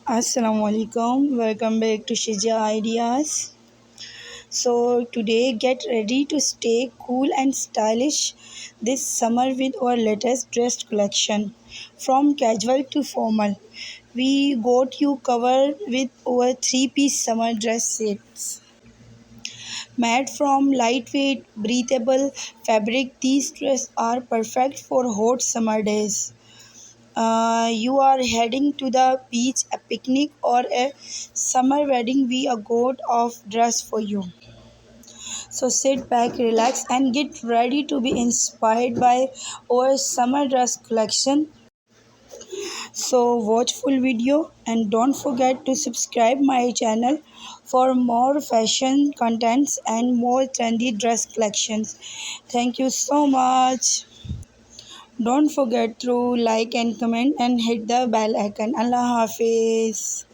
Assalamu alaikum. Welcome back to Shija Ideas. So today get ready to stay cool and stylish this summer with our latest dress collection. From casual to formal, we got you covered with our three-piece summer dress sets. Made from lightweight, breathable fabric, these dresses are perfect for hot summer days. You are heading to the beach, a picnic, or a summer wedding, we a got of dress for you. So sit back, relax, and get ready to be inspired by our summer dress collection. So watch full video and don't forget to subscribe my channel for more fashion contents and more trendy dress collections. Thank you so much. Don't forget to like and comment and hit the bell icon. Allah Hafiz.